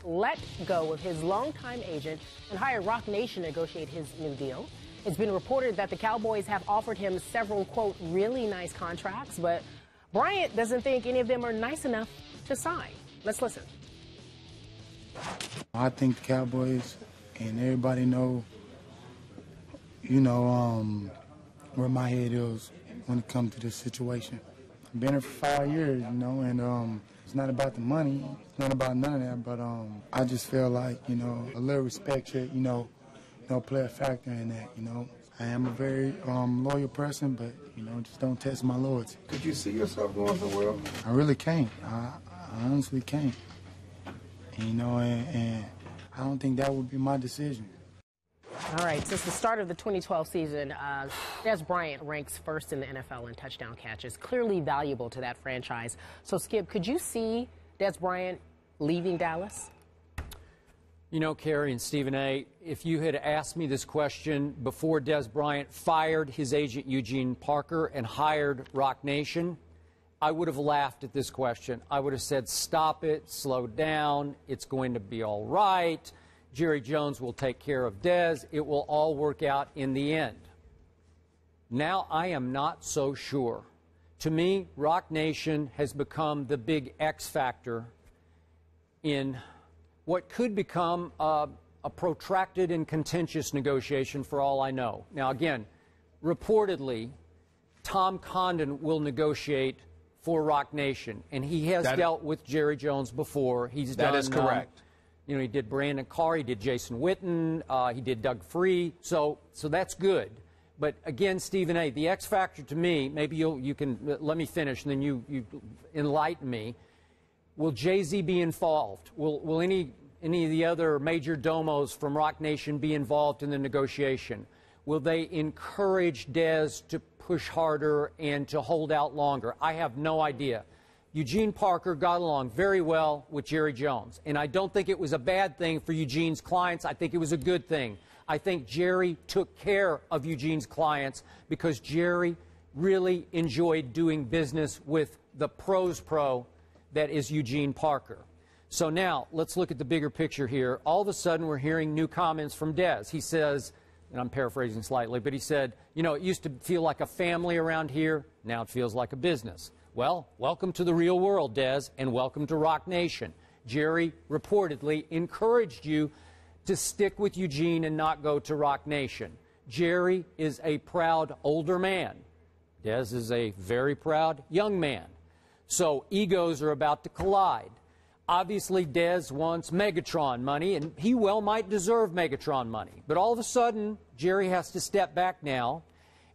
let go of his longtime agent and hire Roc Nation to negotiate his new deal. It's been reported that the Cowboys have offered him several, quote, really nice contracts, but Bryant doesn't think any of them are nice enough to sign. Let's listen. I think the Cowboys and everybody know, where my head is when it comes to this situation. I've been here for 5 years, and it's not about the money. It's not about none of that, but I just feel like, a little respect should, play a factor in that, I am a very loyal person, but, just don't test my loyalty. Could you see yourself going somewhere else? I really can't. I honestly can't. And I don't think that would be my decision. All right, since the start of the 2012 season, Dez Bryant ranks first in the NFL in touchdown catches, clearly valuable to that franchise. So, Skip, could you see Dez Bryant leaving Dallas? Carrie and Stephen A., if you had asked me this question before Dez Bryant fired his agent Eugene Parker and hired Roc Nation, I would have laughed at this question. I would have said, stop it, slow down, it's going to be all right. Jerry Jones will take care of Dez. It will all work out in the end. Now I am not so sure. To me, Roc Nation has become the big X factor in what could become a protracted and contentious negotiation for all I know. Now, again, reportedly, Tom Condon will negotiate for Roc Nation, and he has dealt with Jerry Jones before. That is correct. He did Brandon Carr, he did Jason Witten, he did Doug Free, so that's good. But again, Stephen A., the X factor to me, maybe you can let me finish, and then you enlighten me. Will Jay-Z be involved? Will any of the other major domos from Roc Nation be involved in the negotiation? Will they encourage Dez to push harder and to hold out longer? I have no idea. Eugene Parker got along very well with Jerry Jones, and I don't think it was a bad thing for Eugene's clients. I think it was a good thing. I think Jerry took care of Eugene's clients because Jerry really enjoyed doing business with the pros pro that is Eugene Parker. So now let's look at the bigger picture here. All of a sudden we're hearing new comments from Dez. He says, and I'm paraphrasing slightly, but he said, it used to feel like a family around here. Now it feels like a business. Well, welcome to the real world, Dez, and welcome to Roc Nation. Jerry reportedly encouraged you to stick with Eugene and not go to Roc Nation. Jerry is a proud older man. Dez is a very proud young man. So egos are about to collide. Obviously, Dez wants Megatron money, and he well might deserve Megatron money. But all of a sudden, Jerry has to step back now,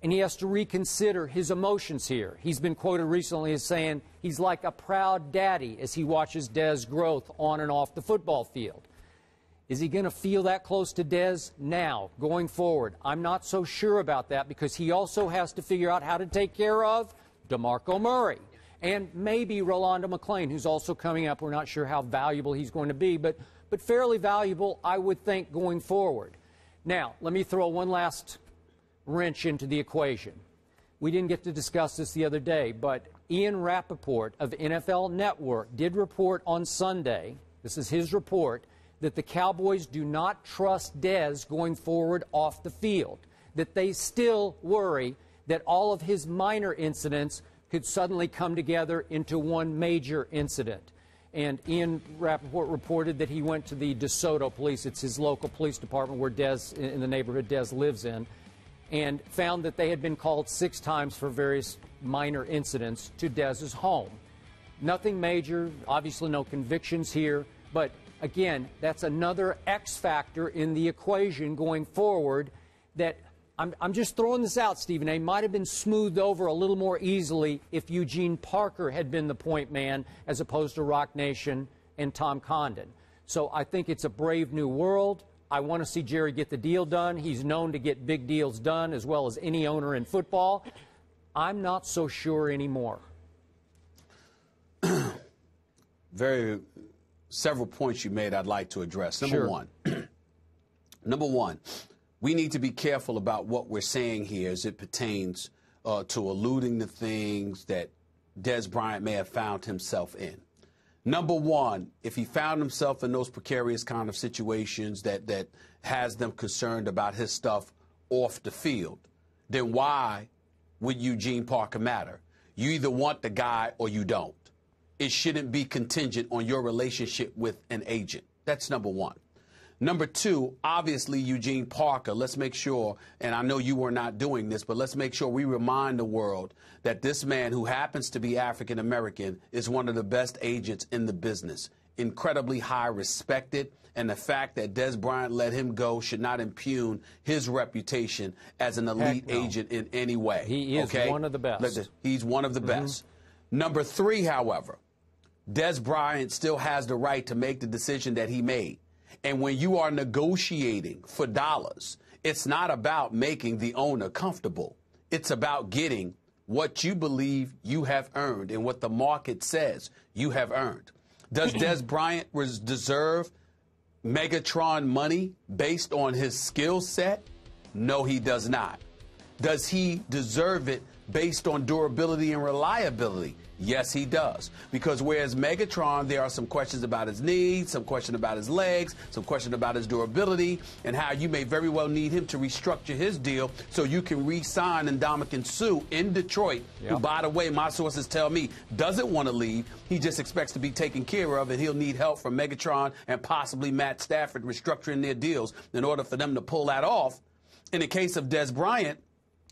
and he has to reconsider his emotions here. He's been quoted recently as saying he's like a proud daddy as he watches Dez growth on and off the football field. Is he going to feel that close to Dez now, going forward? I'm not so sure about that because he also has to figure out how to take care of DeMarco Murray and maybe Rolando McClain, who's also coming up. We're not sure how valuable he's going to be, but fairly valuable, I would think, going forward. Now, let me throw one last wrench into the equation. We didn't get to discuss this the other day, but Ian Rappaport of NFL Network did report on Sunday, this is his report, that the Cowboys do not trust Dez going forward off the field, that they still worry that all of his minor incidents could suddenly come together into one major incident. And Ian Rappaport reported that he went to the DeSoto police, it's his local police department where Dez, in the neighborhood Dez lives in, and found that they had been called 6 times for various minor incidents to Dez's home. Nothing major, obviously no convictions here, but again, that's another X factor in the equation going forward that I'm just throwing this out, Stephen A. Might have been smoothed over a little more easily if Eugene Parker had been the point man as opposed to Roc Nation and Tom Condon. So I think it's a brave new world. I want to see Jerry get the deal done. He's known to get big deals done as well as any owner in football. I'm not so sure anymore. Several points you made I'd like to address. Sure. Number one, we need to be careful about what we're saying here as it pertains to alluding to things that Dez Bryant may have found himself in. Number one, if he found himself in those precarious kind of situations that has them concerned about his stuff off the field, then why would Eugene Parker matter? You either want the guy or you don't. It shouldn't be contingent on your relationship with an agent. That's number one. Number two, obviously, Eugene Parker, let's make sure, and I know you were not doing this, but let's make sure we remind the world that this man, who happens to be African American, is one of the best agents in the business. Incredibly high respected, and the fact that Des Bryant let him go should not impugn his reputation as an elite agent in any way. He is one of the best. He's one of the best. Number three, however, Des Bryant still has the right to make the decision that he made. And when you are negotiating for dollars, it's not about making the owner comfortable. It's about getting what you believe you have earned and what the market says you have earned. Does Des Bryant deserve Megatron money based on his skill set? No, he does not. Does he deserve it based on durability and reliability? Yes, he does. Because whereas Megatron, there are some questions about his knees, some question about his legs, some question about his durability, and how you may very well need him to restructure his deal so you can re-sign Ndamukong Suh in Detroit, who, by the way, my sources tell me doesn't want to leave. He just expects to be taken care of, and he'll need help from Megatron and possibly Matt Stafford restructuring their deals in order for them to pull that off. In the case of Des Bryant,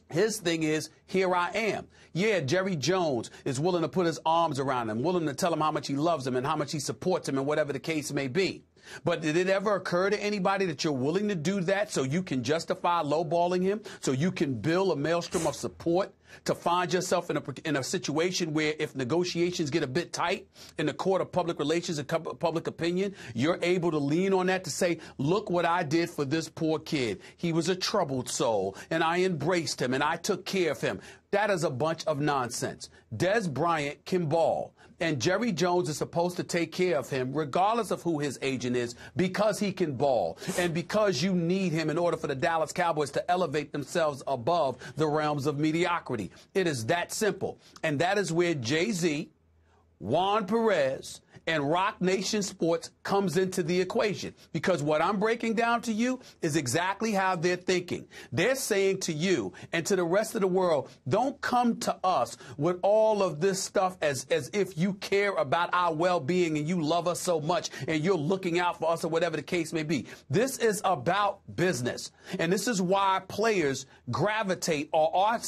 his thing is, here I am. Yeah, Jerry Jones is willing to put his arms around him, willing to tell him how much he loves him and how much he supports him and whatever the case may be. But did it ever occur to anybody that you're willing to do that so you can justify lowballing him, so you can build a maelstrom of support to find yourself in a situation where if negotiations get a bit tight in the court of public relations and public opinion, you're able to lean on that to say, look what I did for this poor kid. He was a troubled soul, and I embraced him, and I took care of him. That is a bunch of nonsense. Des Bryant can ball, and Jerry Jones is supposed to take care of him regardless of who his agent is, because he can ball and because you need him in order for the Dallas Cowboys to elevate themselves above the realms of mediocrity. It is that simple. And that is where Jay-Z, Juan Perez, and Rock Nation Sports comes into the equation. Because what I'm breaking down to you is exactly how they're thinking. They're saying to you and to the rest of the world, don't come to us with all of this stuff as if you care about our well-being and you love us so much and you're looking out for us or whatever the case may be. This is about business. And this is why players gravitate or are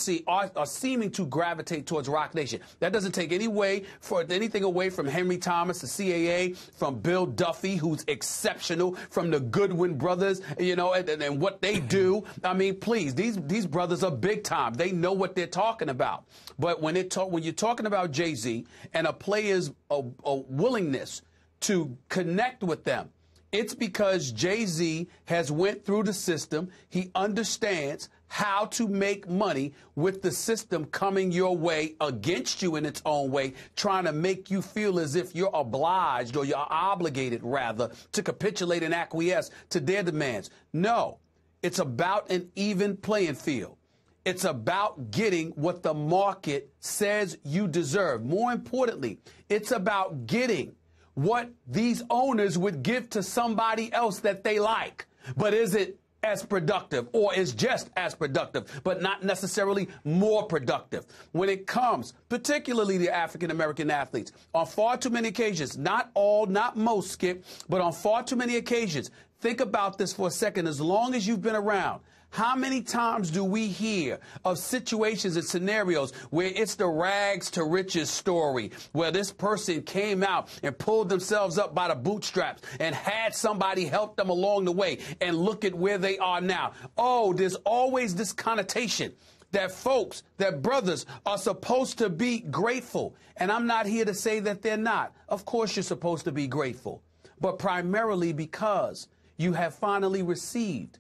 seeming to gravitate towards Rock Nation. That doesn't take anything away from Henry Thomas, the CAA, from Bill Duffy, who's exceptional, from the Goodwin brothers, you know, and what they do. I mean, please, these brothers are big time. They know what they're talking about. But when you're talking about Jay-Z and a player's willingness to connect with them, it's because Jay-Z has went through the system. He understands how to make money with the system coming your way against you in its own way, trying to make you feel as if you're obliged or you're obligated, rather, to capitulate and acquiesce to their demands. No, it's about an even playing field. It's about getting what the market says you deserve. More importantly, it's about getting what these owners would give to somebody else that they like. But is it as productive, or is just as productive, but not necessarily more productive? When it comes, particularly to African-American athletes, on far too many occasions, not all, not most, Skip, but on far too many occasions, think about this for a second, as long as you've been around. How many times do we hear of situations and scenarios where it's the rags to riches story, where this person came out and pulled themselves up by the bootstraps and had somebody help them along the way, and look at where they are now? Oh, there's always this connotation that folks, that brothers are supposed to be grateful. And I'm not here to say that they're not. Of course you're supposed to be grateful, but primarily because you have finally received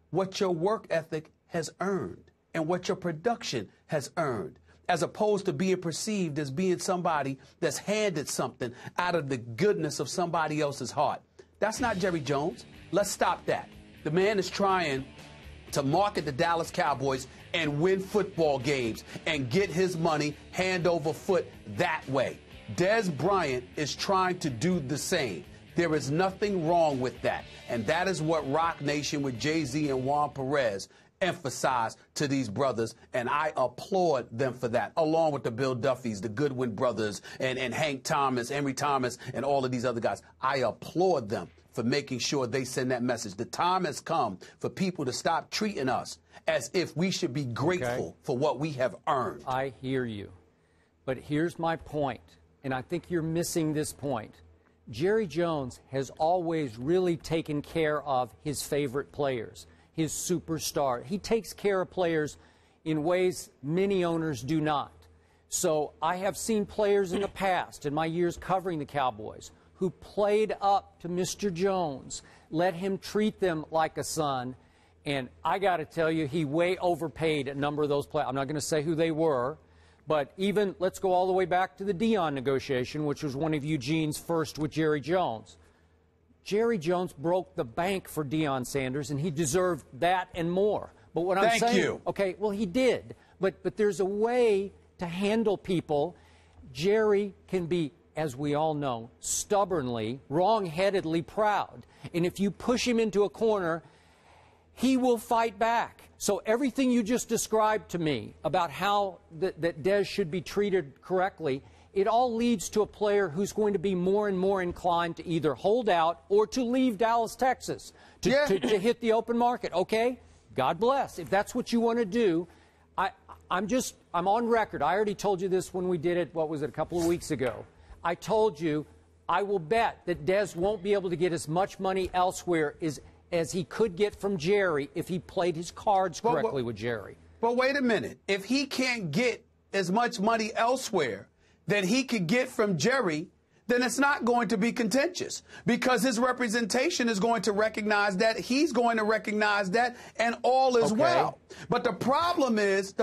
what your work ethic has earned and what your production has earned, as opposed to being perceived as being somebody that's handed something out of the goodness of somebody else's heart. That's not Jerry Jones. Let's stop that. The man is trying to market the Dallas Cowboys and win football games and get his money hand over foot that way. Des Bryant is trying to do the same. There is nothing wrong with that. And that is what Rock Nation with Jay-Z and Juan Perez emphasize to these brothers, and I applaud them for that, along with the Bill Duffys, the Goodwin brothers, and Hank Thomas, Henry Thomas, and all of these other guys. I applaud them for making sure they send that message. The time has come for people to stop treating us as if we should be grateful for what we have earned. I hear you. But here's my point, and I think you're missing this point. Jerry Jones has always really taken care of his favorite players, his superstar. He takes care of players in ways many owners do not. So I have seen players in the past, in my years covering the Cowboys, who played up to Mr. Jones, let him treat them like a son, and I got to tell you, he way overpaid a number of those players. I'm not going to say who they were, but even, let's go all the way back to the Deion negotiation, which was one of Eugene's first with Jerry Jones. Jerry Jones broke the bank for Deion Sanders, and he deserved that and more. But what I'm saying, you. Okay, well, he did. But there's a way to handle people. Jerry can be, as we all know, stubbornly, wrong-headedly proud. And if you push him into a corner, he will fight back. So everything you just described to me about how that Dez should be treated correctly, it all leads to a player who's going to be more and more inclined to either hold out or to leave Dallas, Texas, to hit the open market. Okay? God bless. If that's what you want to do, I'm on record. I already told you this when we did it, what was it, a couple of weeks ago. I told you I will bet that Dez won't be able to get as much money elsewhere as he could get from Jerry if he played his cards correctly with Jerry. But wait a minute. If he can't get as much money elsewhere that he could get from Jerry, then it's not going to be contentious because his representation is going to recognize that, he's going to recognize that, and all is well. But the problem is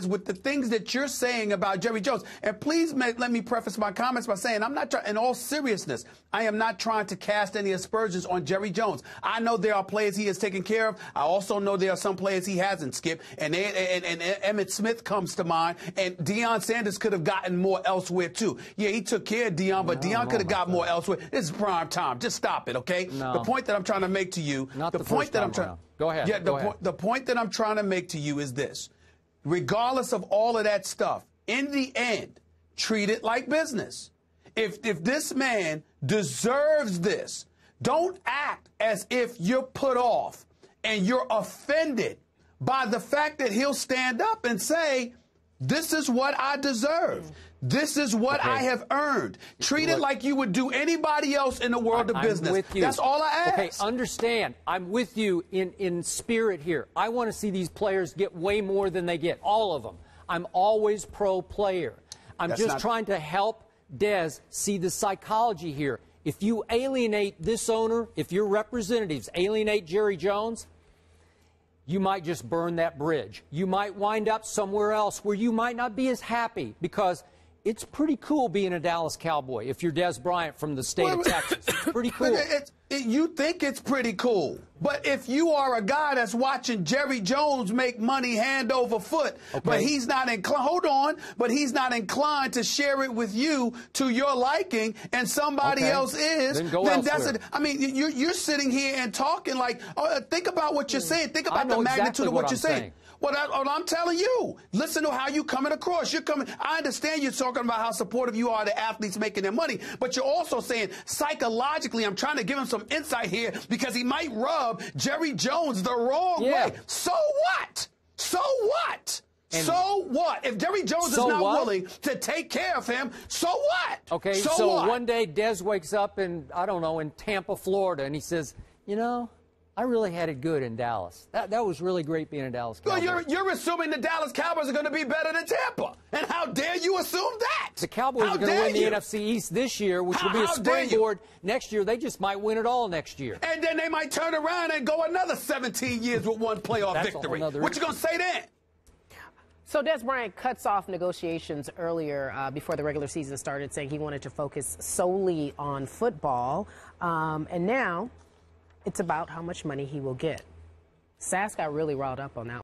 with the things that you're saying about Jerry Jones, and please let me preface my comments by saying I'm not trying, in all seriousness, I am not trying to cast any aspersions on Jerry Jones. I know there are players he has taken care of. I also know there are some players he hasn't, Skip, and Emmitt Smith comes to mind, and Deion Sanders could have gotten more elsewhere too. Yeah, he took care of Deion, but Deion could have got more elsewhere. This is prime time. Just stop it, okay? No. The point that I'm trying to make to you, Go ahead. Yeah, Go ahead. The point that I'm trying to make to you is this. Regardless of all of that stuff, in the end, treat it like business. If this man deserves this, don't act as if you're put off and you're offended by the fact that he'll stand up and say, this is what I deserve. This is what I have earned. Treat it like you would do anybody else in the world of business. With you. That's all I ask. Okay, understand. I'm with you in spirit here. I want to see these players get way more than they get, all of them. I'm always pro-player. I'm just trying to help Dez see the psychology here. If you alienate this owner, if your representatives alienate Jerry Jones, you might just burn that bridge. You might wind up somewhere else where you might not be as happy because it's pretty cool being a Dallas Cowboy if you're Des Bryant from the state of Texas. It's pretty cool. You think it's pretty cool. But if you are a guy that's watching Jerry Jones make money hand over foot, but he's not inclined, but he's not inclined to share it with you to your liking, and somebody else is, then that's it. I mean, you're sitting here and talking like, think about what you're saying. Think about the magnitude of what you're saying. Well, I'm telling you, listen to how you're coming across. I understand you're talking about how supportive you are to athletes making their money, but you're also saying psychologically, I'm trying to give him some insight here because he might rub Jerry Jones the wrong way. So what? So what? So what? If Jerry Jones is not willing to take care of him, so what? Okay, so one day Des wakes up in, I don't know, in Tampa, Florida, and he says, you know, I really had it good in Dallas. That was really great being a Dallas Cowboy. Well, you're assuming the Dallas Cowboys are going to be better than Tampa. And how dare you assume that? The Cowboys are going to win the NFC East this year, which will be a springboard next year. They just might win it all next year. And then they might turn around and go another 17 years with one playoff victory. What you going to say then? So Des Bryant cuts off negotiations earlier before the regular season started, saying he wanted to focus solely on football. And now it's about how much money he will get. Sass got really riled up on that.